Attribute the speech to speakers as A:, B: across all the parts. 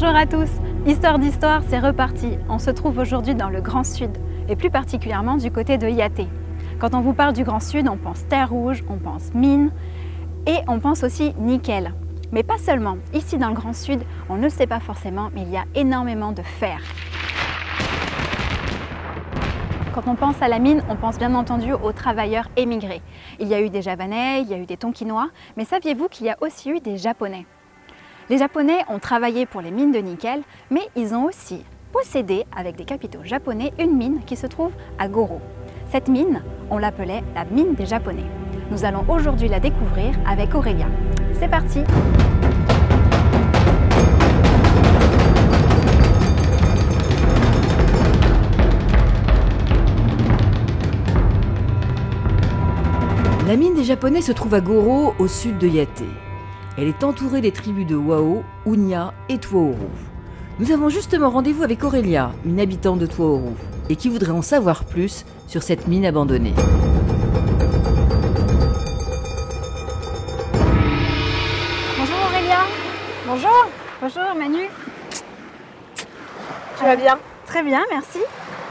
A: Bonjour à tous, Histoire d'Histoire, c'est reparti. On se trouve aujourd'hui dans le Grand Sud, et plus particulièrement du côté de Yaté. Quand on vous parle du Grand Sud, on pense terre rouge, on pense mine, et on pense aussi nickel. Mais pas seulement, ici dans le Grand Sud, on ne le sait pas forcément, mais il y a énormément de fer. Quand on pense à la mine, on pense bien entendu aux travailleurs émigrés. Il y a eu des Javanais, il y a eu des Tonkinois, mais saviez-vous qu'il y a aussi eu des Japonais? Les Japonais ont travaillé pour les mines de nickel, mais ils ont aussi possédé, avec des capitaux japonais, une mine qui se trouve à Goro. Cette mine, on l'appelait la mine des Japonais. Nous allons aujourd'hui la découvrir avec Aurélia. C'est parti!
B: La mine des Japonais se trouve à Goro, au sud de Yaté. Elle est entourée des tribus de Wao, Unya et Twaoru. Nous avons justement rendez-vous avec Aurélia, une habitante de Twaoru, et qui voudrait en savoir plus sur cette mine abandonnée.
A: Bonjour Aurélia.
C: Bonjour,
A: Bonjour Manu.
C: tu vas bien?
A: Très bien, merci.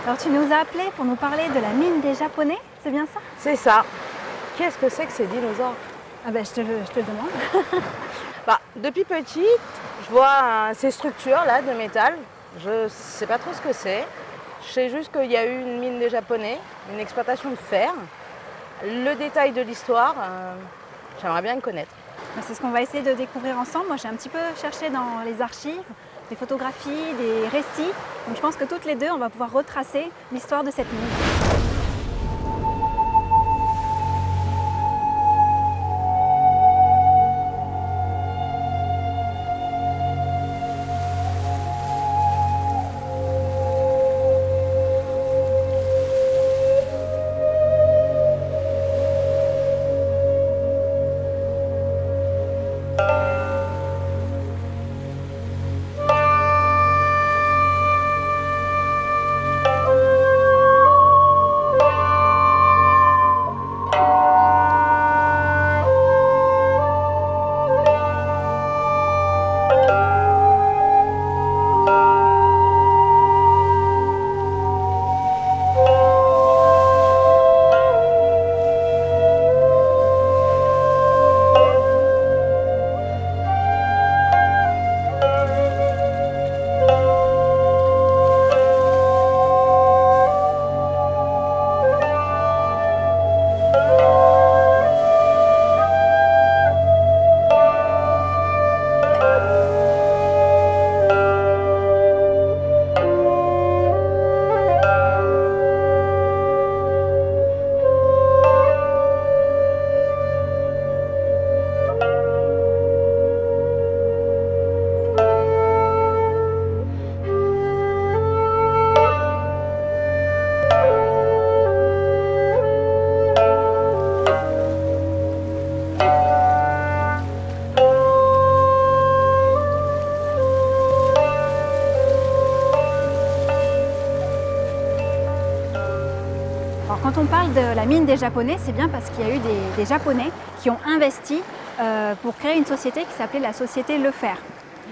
A: Alors tu nous as appelés pour nous parler de la mine des Japonais, c'est bien ça?
C: C'est ça. Qu'est-ce que c'est que ces dinosaures?
A: Ah ben je te le demande.
C: Depuis petite, je vois ces structures là de métal. Je sais pas trop ce que c'est. Je sais juste qu'il y a eu une mine des Japonais, une exploitation de fer. Le détail de l'histoire, j'aimerais bien le connaître.
A: C'est ce qu'on va essayer de découvrir ensemble. Moi j'ai un petit peu cherché dans les archives, des photographies, des récits. Donc je pense que toutes les deux on va pouvoir retracer l'histoire de cette mine. Alors quand on parle de la mine des Japonais, c'est bien parce qu'il y a eu des Japonais qui ont investi pour créer une société qui s'appelait la société Le Fer.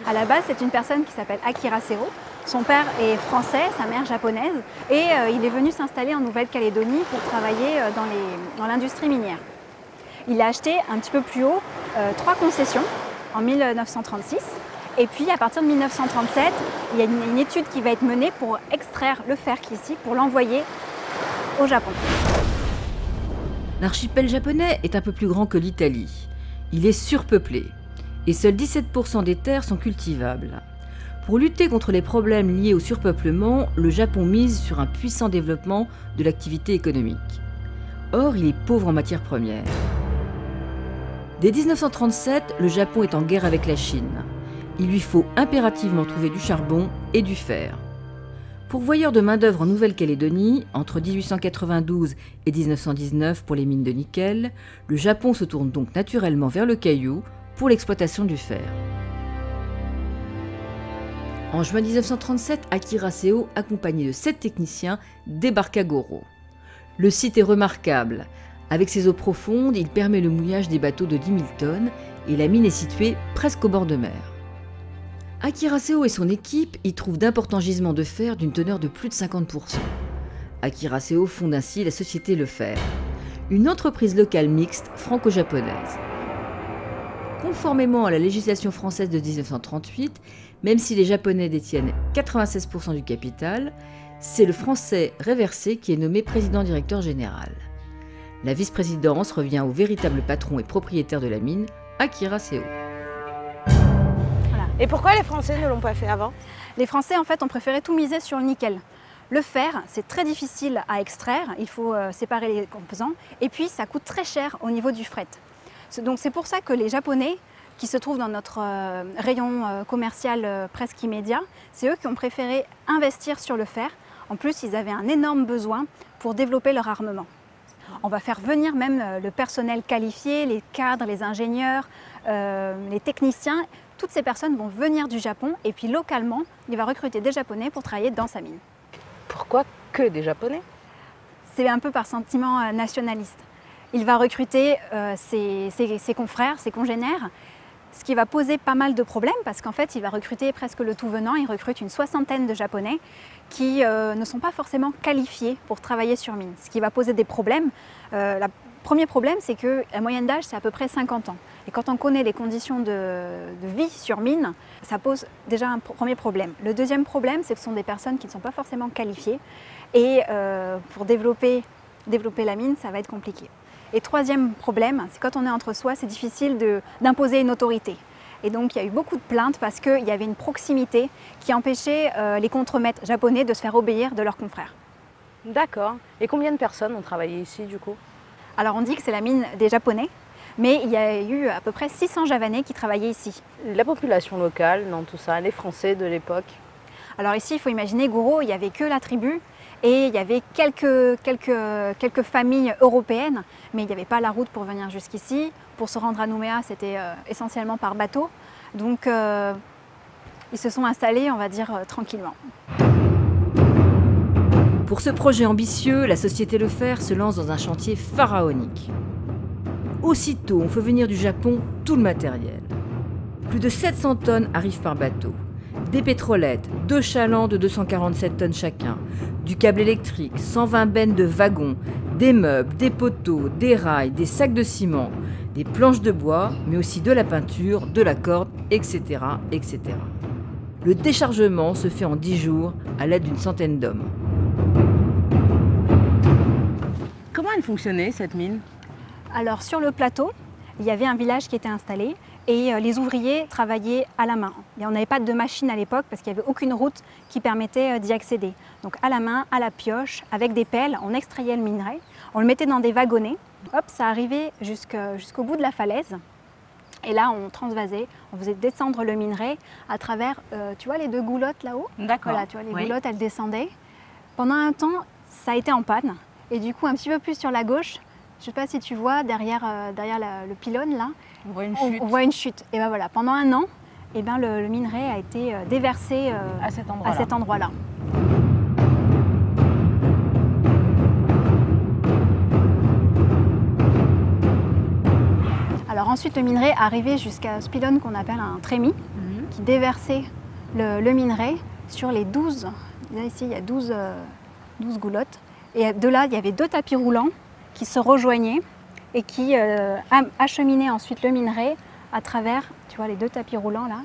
A: À la base, c'est une personne qui s'appelle Akira Sero. Son père est français, sa mère japonaise, et il est venu s'installer en Nouvelle-Calédonie pour travailler dans l'industrie minière. Il a acheté un petit peu plus haut 3 concessions en 1936. Et puis à partir de 1937, il y a une étude qui va être menée pour extraire le fer qui est ici, pour l'envoyer au Japon.
B: L'archipel japonais est un peu plus grand que l'Italie. Il est surpeuplé et seuls 17% des terres sont cultivables. Pour lutter contre les problèmes liés au surpeuplement, le Japon mise sur un puissant développement de l'activité économique. Or, il est pauvre en matières premières. Dès 1937, le Japon est en guerre avec la Chine. Il lui faut impérativement trouver du charbon et du fer. Pourvoyeur de main-d'œuvre en Nouvelle-Calédonie, entre 1892 et 1919 pour les mines de nickel, le Japon se tourne donc naturellement vers le caillou pour l'exploitation du fer. En juin 1937, Akira Seo, accompagné de 7 techniciens, débarque à Goro. Le site est remarquable. Avec ses eaux profondes, il permet le mouillage des bateaux de 10 000 tonnes et la mine est située presque au bord de mer. Akira Seo et son équipe y trouvent d'importants gisements de fer d'une teneur de plus de 50%. Akira Seo fonde ainsi la société Le Fer, une entreprise locale mixte franco-japonaise. Conformément à la législation française de 1938, même si les Japonais détiennent 96% du capital, c'est le Français réversé qui est nommé président-directeur général. La vice-présidence revient au véritable patron et propriétaire de la mine, Akira Seo.
C: Voilà. Et pourquoi les Français ne l'ont pas fait avant?
A: Les Français, en fait, ont préféré tout miser sur le nickel. Le fer, c'est très difficile à extraire, il faut séparer les composants, et puis ça coûte très cher au niveau du fret. Donc c'est pour ça que les Japonais, qui se trouvent dans notre rayon commercial presque immédiat, c'est eux qui ont préféré investir sur le fer. En plus, ils avaient un énorme besoin pour développer leur armement. On va faire venir même le personnel qualifié, les cadres, les ingénieurs, les techniciens. Toutes ces personnes vont venir du Japon et puis localement, il va recruter des Japonais pour travailler dans sa mine.
C: Pourquoi que des Japonais?
A: C'est un peu par sentiment nationaliste. Il va recruter ses confrères, ses congénères, ce qui va poser pas mal de problèmes parce qu'en fait, il va recruter presque le tout venant. Il recrute une soixantaine de Japonais qui ne sont pas forcément qualifiés pour travailler sur mine, ce qui va poser des problèmes. Le premier problème, c'est que la moyenne d'âge, c'est à peu près 50 ans. Et quand on connaît les conditions de vie sur mine, ça pose déjà un premier problème. Le deuxième problème, c'est que ce sont des personnes qui ne sont pas forcément qualifiées. Et pour développer la mine, ça va être compliqué. Et troisième problème, c'est quand on est entre soi, c'est difficile d'imposer une autorité. Et donc il y a eu beaucoup de plaintes parce qu'il y avait une proximité qui empêchait les contremaîtres japonais de se faire obéir de leurs confrères.
C: D'accord. Et combien de personnes ont travaillé ici du coup?
A: Alors on dit que c'est la mine des Japonais, mais il y a eu à peu près 600 Javanais qui travaillaient ici. La
C: population locale dans tout ça, les Français de l'époque?
A: Alors ici, il faut imaginer, Goro, il n'y avait que la tribu et il y avait quelques familles européennes, mais il n'y avait pas la route pour venir jusqu'ici. Pour se rendre à Nouméa, c'était essentiellement par bateau. Donc ils se sont installés, on va dire, tranquillement.
B: Pour ce projet ambitieux, la société Le Fer se lance dans un chantier pharaonique. Aussitôt, on fait venir du Japon tout le matériel. Plus de 700 tonnes arrivent par bateau. Des pétrolettes, 2 chalands de 247 tonnes chacun, du câble électrique, 120 bennes de wagons, des meubles, des poteaux, des rails, des sacs de ciment, des planches de bois, mais aussi de la peinture, de la corde, etc., etc. Le déchargement se fait en 10 jours à l'aide d'une centaine d'hommes.
C: Comment elle fonctionnait cette mine?
A: Alors sur le plateau, il y avait un village qui était installé et les ouvriers travaillaient à la main. Et on n'avait pas de machine à l'époque parce qu'il n'y avait aucune route qui permettait d'y accéder. Donc à la main, à la pioche, avec des pelles, on extrayait le minerai, on le mettait dans des wagonnets. Hop, ça arrivait jusqu'au bout de la falaise. Et là, on transvasait, on faisait descendre le minerai à travers, tu vois les 2 goulottes là-haut?
C: D'accord.
A: Voilà, tu vois, les goulottes, elles descendaient. Pendant un temps, ça a été en panne. Et du coup, un petit peu plus sur la gauche, je ne sais pas si tu vois, derrière le pylône, là, on voit une chute. Et ben voilà, pendant un an, et ben le minerai a été déversé à cet endroit-là. Alors ensuite, le minerai arrivait jusqu'à ce pylône qu'on appelle un trémie, qui déversait le minerai sur les 12, là ici il y a 12 goulottes. Et de là, il y avait 2 tapis roulants qui se rejoignaient et qui acheminaient ensuite le minerai à travers, tu vois, les 2 tapis roulants là,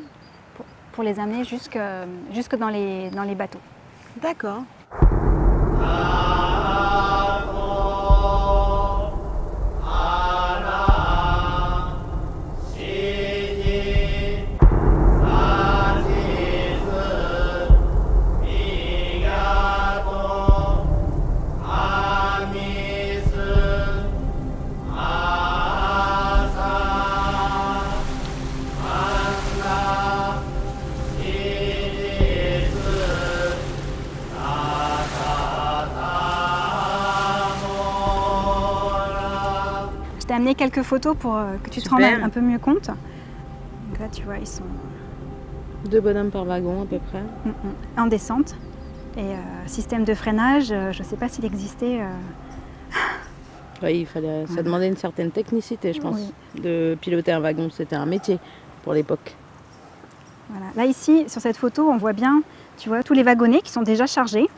A: pour les amener jusque dans les bateaux.
C: D'accord.
A: Je t'ai amené quelques photos pour que tu te rendes un peu mieux compte. Donc là, tu vois, ils sont
C: 2 bonhommes par wagon à peu près.
A: En descente. Et système de freinage, je ne sais pas s'il existait.
C: Oui, ça demandait une certaine technicité, je pense. Oui. De piloter un wagon, c'était un métier pour l'époque.
A: Voilà. Là ici, sur cette photo, on voit bien, tu vois, tous les wagonnets qui sont déjà chargés.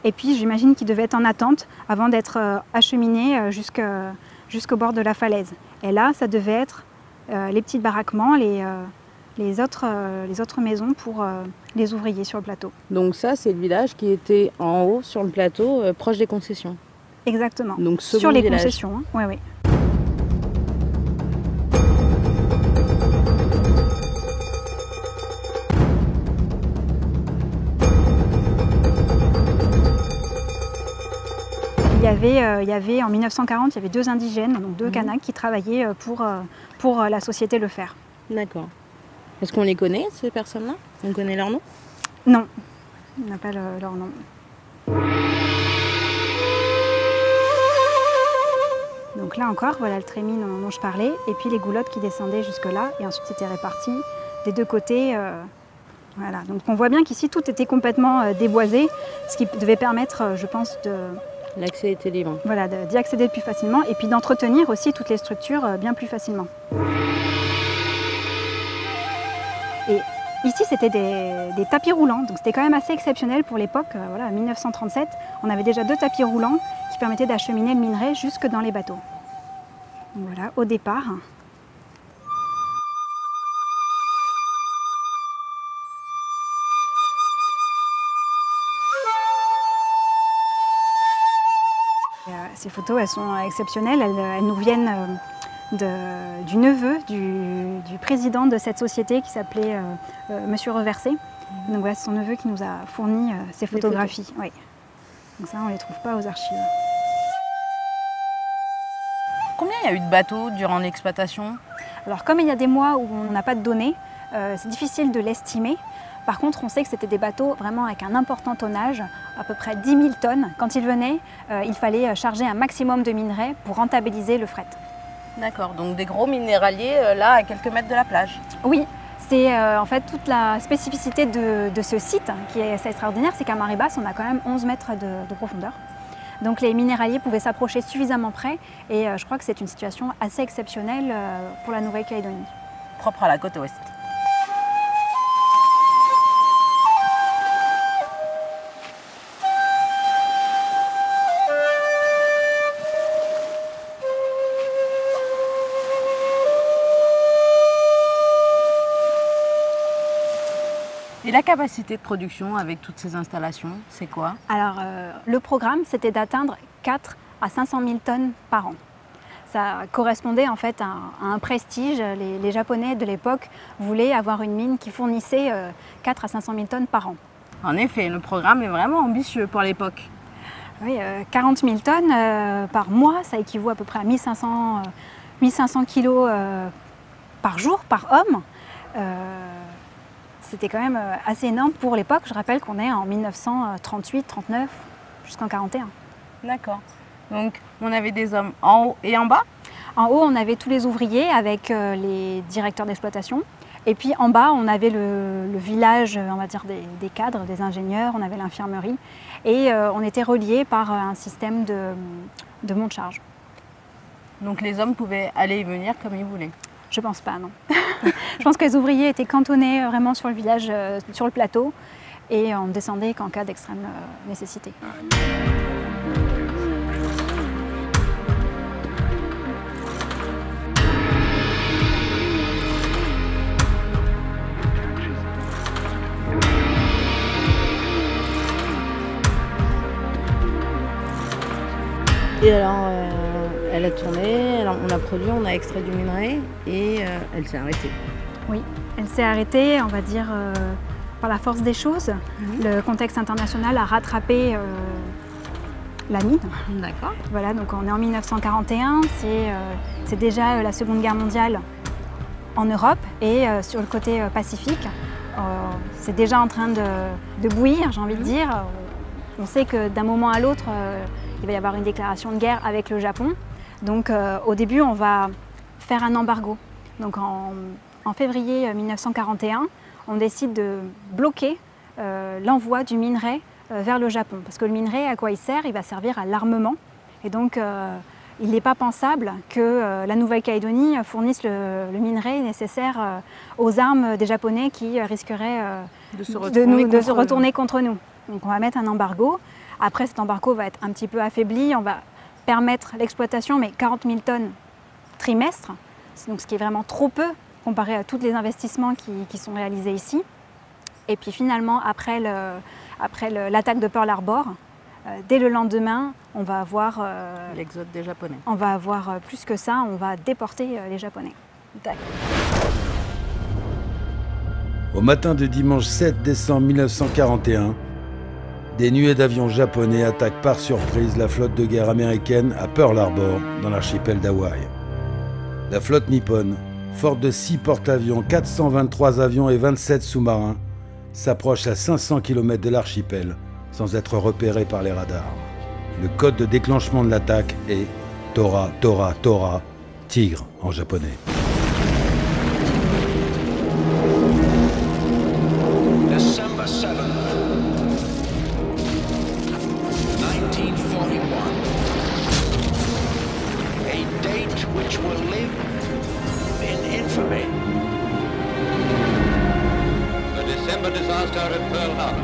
A: Et puis j'imagine qu'ils devaient être en attente avant d'être acheminés jusqu'au bord de la falaise. Et là, ça devait être les petits baraquements, les autres maisons pour les ouvriers sur le plateau.
C: Donc ça, c'est le village qui était en haut sur le plateau, proche des concessions.
A: Exactement.
C: Donc
A: sur les
C: village.
A: concessions, hein. Oui, oui. Il y avait en 1940, il y avait 2 indigènes, donc 2 Kanaks qui travaillaient pour la société Le Fer.
C: D'accord. Est-ce qu'on les connaît, ces personnes-là? On connaît leur nom?
A: Non, on n'a pas leur nom. Donc là encore, voilà le trémie dont je parlais, et puis les goulottes qui descendaient jusque-là, et ensuite c'était réparti des 2 côtés. Voilà. Donc on voit bien qu'ici tout était complètement déboisé, ce qui devait permettre, je pense,
C: L'accès était libre.
A: Voilà, d'y accéder plus facilement, et puis d'entretenir aussi toutes les structures bien plus facilement. Et ici, c'était des tapis roulants, donc c'était quand même assez exceptionnel pour l'époque. Voilà, en 1937, on avait déjà 2 tapis roulants qui permettaient d'acheminer le minerai jusque dans les bateaux. Donc voilà, au départ. Ces photos, elles sont exceptionnelles, elles nous viennent du neveu du président de cette société qui s'appelait Monsieur Reversé. Donc voilà, c'est son neveu qui nous a fourni ces photographies. Oui. Donc ça, on ne les trouve pas aux archives.
C: Combien il y a eu de bateaux durant l'exploitation?
A: Alors comme il y a des mois où on n'a pas de données, c'est difficile de l'estimer. Par contre, on sait que c'était des bateaux vraiment avec un important tonnage, à peu près 10 000 tonnes. Quand ils venaient, il fallait charger un maximum de minerais pour rentabiliser le fret.
C: D'accord, donc des gros minéraliers là à quelques mètres de la plage.
A: Oui, c'est en fait toute la spécificité de ce site qui est assez extraordinaire, c'est qu'à marée basse, on a quand même 11 mètres de profondeur. Donc les minéraliers pouvaient s'approcher suffisamment près et je crois que c'est une situation assez exceptionnelle pour la Nouvelle-Calédonie.
C: Propre à la côte ouest. Et la capacité de production avec toutes ces installations, c'est quoi?
A: Alors, le programme, c'était d'atteindre 4 à 500 000 tonnes par an. Ça correspondait en fait à un prestige. Les Japonais de l'époque voulaient avoir une mine qui fournissait 4 à 500 000 tonnes par an.
C: En effet, le programme est vraiment ambitieux pour l'époque.
A: Oui, 40 000 tonnes par mois, ça équivaut à peu près à 1500 kilos par jour, par homme. C'était quand même assez énorme pour l'époque. Je rappelle qu'on est en 1938, 39, jusqu'en 41.
C: D'accord. Donc on avait des hommes en haut et en bas?
A: En haut, on avait tous les ouvriers avec les directeurs d'exploitation. Et puis en bas, on avait le village, on va dire, des cadres, des ingénieurs, on avait l'infirmerie. Et on était reliés par un système de monte-charge.
C: Donc les hommes pouvaient aller et venir comme ils voulaient?
A: Je pense pas, non. Je pense que les ouvriers étaient cantonnés vraiment sur le village, sur le plateau, et on descendait qu'en cas d'extrême nécessité.
C: Et alors, elle a tourné, on a produit, on a extrait du minerai et elle s'est arrêtée.
A: Oui, elle s'est arrêtée, on va dire, par la force des choses. Le contexte international a rattrapé la mine.
C: D'accord.
A: Voilà, donc on est en 1941, c'est déjà la Seconde Guerre mondiale en Europe et sur le côté Pacifique, c'est déjà en train de bouillir, j'ai envie de dire. On sait que d'un moment à l'autre, il va y avoir une déclaration de guerre avec le Japon. Donc au début, on va faire un embargo. Donc en février 1941, on décide de bloquer l'envoi du minerai vers le Japon. Parce que le minerai, à quoi il sert? Il va servir à l'armement. Et donc il n'est pas pensable que la Nouvelle-Calédonie fournisse le minerai nécessaire aux armes des Japonais qui risqueraient de se retourner contre nous. Donc on va mettre un embargo. Après, cet embargo va être un petit peu affaibli. On va permettre l'exploitation, mais 40 000 tonnes trimestre, donc ce qui est vraiment trop peu comparé à tous les investissements qui sont réalisés ici. Et puis finalement, après l'attaque de Pearl Harbor, dès le lendemain, on va avoir
C: l'exode des Japonais.
A: On va avoir plus que ça, on va déporter les Japonais.
C: D'accord.
D: Au matin du dimanche 7 décembre 1941, des nuées d'avions japonais attaquent par surprise la flotte de guerre américaine à Pearl Harbor, dans l'archipel d'Hawaï. La flotte nippone, forte de 6 porte-avions, 423 avions et 27 sous-marins, s'approche à 500 km de l'archipel sans être repéré par les radars. Le code de déclenchement de l'attaque est Tora, Tora, Tora, tigre en japonais.
E: December 7th, 1941. A date which will live in infamy.
F: The December disaster at Pearl Harbor.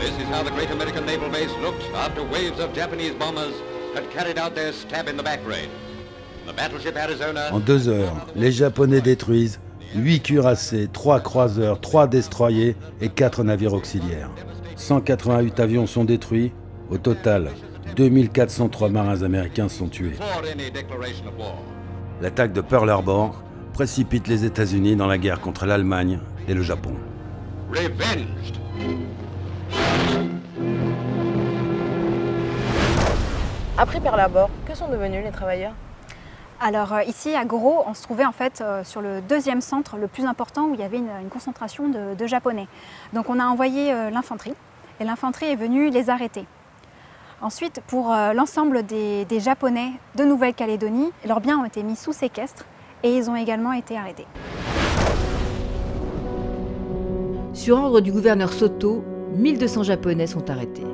F: This is how the great American naval base looked after waves of Japanese bombers had carried out their stab in the back raid. The battleship Arizona...
D: En 2 heures, les Japonais détruisent 8 cuirassés, 3 croiseurs, 3 destroyers et 4 navires auxiliaires. 188 avions sont détruits. Au total, 2403 marins américains sont tués. L'attaque de Pearl Harbor précipite les États-Unis dans la guerre contre l'Allemagne et le Japon.
F: Revenged.
C: Après Pearl Harbor, que sont devenus les travailleurs?
A: Alors ici à Gros, on se trouvait en fait sur le 2e centre le plus important où il y avait une concentration de Japonais. Donc on a envoyé l'infanterie et l'infanterie est venue les arrêter. Ensuite, pour l'ensemble des Japonais de Nouvelle-Calédonie, leurs biens ont été mis sous séquestre et ils ont également été arrêtés.
B: Sur ordre du gouverneur Soto, 1200 Japonais sont arrêtés.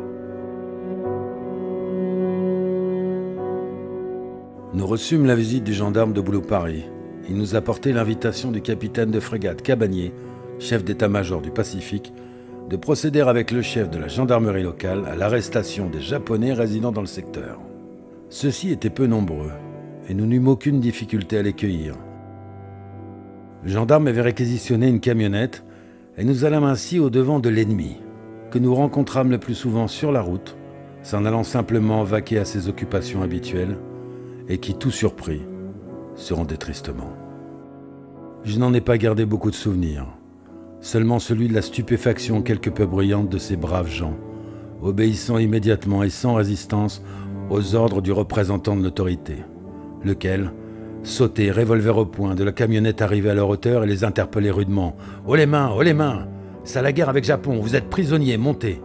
D: Nous reçûmes la visite du gendarme de Boulou-Paris. Il nous a porté l'invitation du capitaine de frégate Cabanier, chef d'état-major du Pacifique, de procéder avec le chef de la gendarmerie locale à l'arrestation des Japonais résidant dans le secteur. Ceux-ci étaient peu nombreux, et nous n'eûmes aucune difficulté à les cueillir. Le gendarme avait réquisitionné une camionnette, et nous allâmes ainsi au-devant de l'ennemi, que nous rencontrâmes le plus souvent sur la route, s'en allant simplement vaquer à ses occupations habituelles, et qui, tout surpris, se rendait tristement. Je n'en ai pas gardé beaucoup de souvenirs, seulement celui de la stupéfaction quelque peu bruyante de ces braves gens, obéissant immédiatement et sans résistance aux ordres du représentant de l'autorité, lequel sautait, revolver au poing, de la camionnette arrivée à leur hauteur et les interpellait rudement. « Haut les mains, haut les mains! C'est la guerre avec Japon, vous êtes prisonniers, montez !»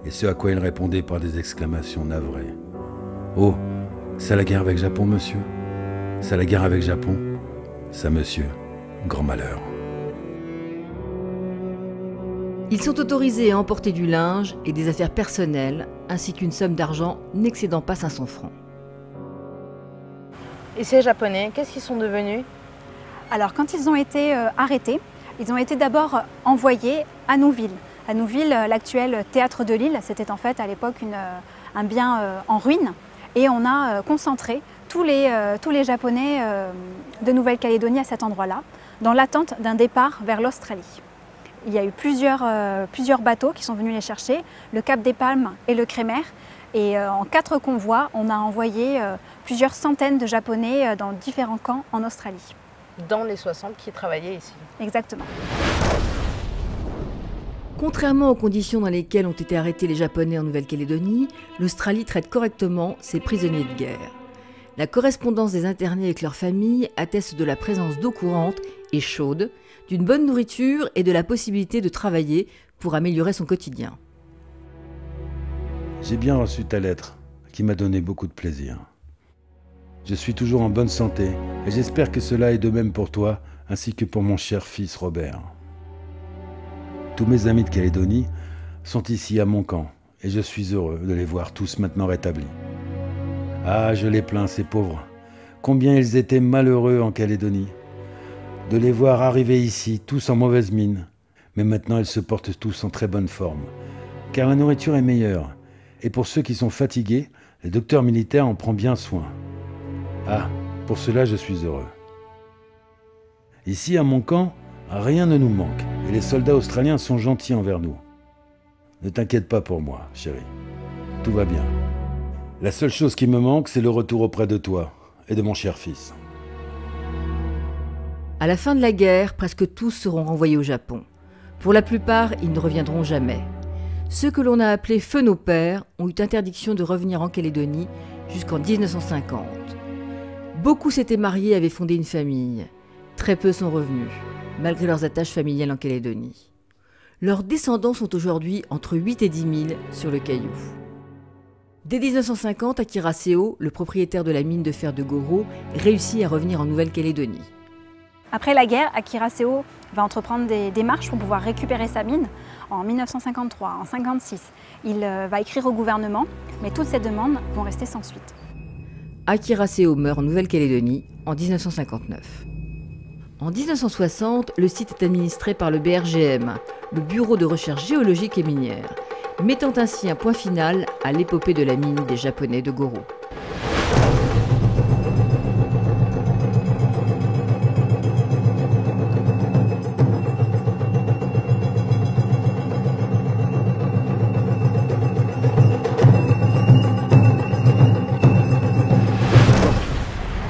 D: Et ce à quoi ils répondaient par des exclamations navrées. « Oh, c'est la guerre avec Japon, monsieur. C'est la guerre avec Japon. Ça, monsieur, grand malheur. »
B: Ils sont autorisés à emporter du linge et des affaires personnelles, ainsi qu'une somme d'argent n'excédant pas 500 francs.
C: Et ces Japonais, qu'est-ce qu'ils sont devenus?
A: Alors quand ils ont été arrêtés, ils ont été d'abord envoyés à Nouville. À Nouville, l'actuel théâtre de l'île, c'était en fait à l'époque un bien en ruine. Et on a concentré tous les Japonais de Nouvelle-Calédonie à cet endroit-là, dans l'attente d'un départ vers l'Australie. Il y a eu plusieurs bateaux qui sont venus les chercher, le Cap des Palmes et le Crémer. Et en 4 convois, on a envoyé plusieurs centaines de Japonais dans différents camps en Australie.
C: Dans les 60 qui travaillaient ici.
A: Exactement.
B: Contrairement aux conditions dans lesquelles ont été arrêtés les Japonais en Nouvelle-Calédonie, l'Australie traite correctement ses prisonniers de guerre. La correspondance des internés avec leurs familles atteste de la présence d'eau courante et chaude, d'une bonne nourriture et de la possibilité de travailler pour améliorer son quotidien.
D: J'ai bien reçu ta lettre, qui m'a donné beaucoup de plaisir. Je suis toujours en bonne santé, et j'espère que cela est de même pour toi, ainsi que pour mon cher fils Robert. Tous mes amis de Calédonie sont ici à mon camp, et je suis heureux de les voir tous maintenant rétablis. Ah, je les plains, ces pauvres. Combien ils étaient malheureux en Calédonie. De les voir arriver ici, tous en mauvaise mine. Mais maintenant, ils se portent tous en très bonne forme. Car la nourriture est meilleure. Et pour ceux qui sont fatigués, le docteur militaire en prend bien soin. Ah, pour cela, je suis heureux. Ici, à mon camp, rien ne nous manque. Et les soldats australiens sont gentils envers nous. Ne t'inquiète pas pour moi, chérie. Tout va bien. La seule chose qui me manque, c'est le retour auprès de toi et de mon cher fils.
B: À la fin de la guerre, presque tous seront renvoyés au Japon. Pour la plupart, ils ne reviendront jamais. Ceux que l'on a appelés feu nos pères ont eu interdiction de revenir en Calédonie jusqu'en 1950. Beaucoup s'étaient mariés et avaient fondé une famille. Très peu sont revenus, malgré leurs attaches familiales en Calédonie. Leurs descendants sont aujourd'hui entre 8 et 10 000 sur le Caillou. Dès 1950, Akira Seo, le propriétaire de la mine de fer de Goro, réussit à revenir en Nouvelle-Calédonie.
A: Après la guerre, Akira Seo va entreprendre des démarches pour pouvoir récupérer sa mine. En 1953, en 1956, il va écrire au gouvernement, mais toutes ces demandes vont rester sans suite.
B: Akira Seo meurt en Nouvelle-Calédonie en 1959. En 1960, le site est administré par le BRGM, le Bureau de recherche géologique et minière, mettant ainsi un point final à l'épopée de la mine des Japonais de Goro.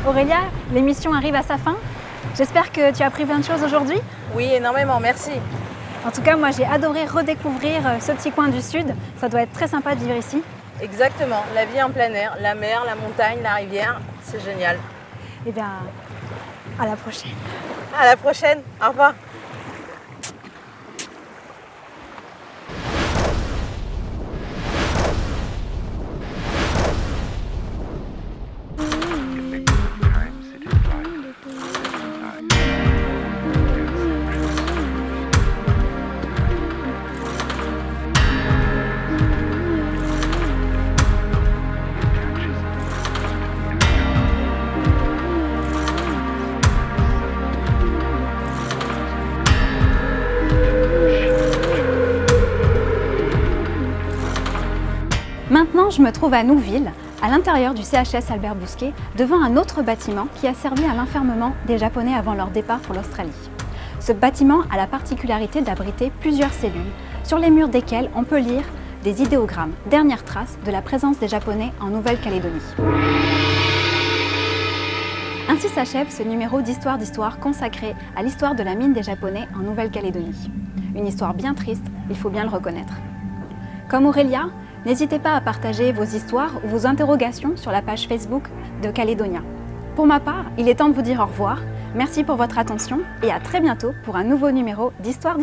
A: Aurélia, l'émission arrive à sa fin. J'espère que tu as appris plein de choses aujourd'hui.
C: Oui, énormément, merci.
A: En tout cas, moi j'ai adoré redécouvrir ce petit coin du sud. Ça doit être très sympa de vivre ici.
C: Exactement, la vie en plein air, la mer, la montagne, la rivière, c'est génial.
A: Eh bien, à la prochaine.
C: À la prochaine, au revoir.
A: Maintenant, je me trouve à Nouville, à l'intérieur du CHS Albert Bousquet, devant un autre bâtiment qui a servi à l'enfermement des Japonais avant leur départ pour l'Australie. Ce bâtiment a la particularité d'abriter plusieurs cellules, sur les murs desquelles on peut lire des idéogrammes, dernières traces de la présence des Japonais en Nouvelle-Calédonie. Ainsi s'achève ce numéro d'Histoire consacré à l'histoire de la mine des Japonais en Nouvelle-Calédonie. Une histoire bien triste, il faut bien le reconnaître. Comme Aurélia, n'hésitez pas à partager vos histoires ou vos interrogations sur la page Facebook de Calédonia. Pour ma part, il est temps de vous dire au revoir. Merci pour votre attention et à très bientôt pour un nouveau numéro d'Histoire.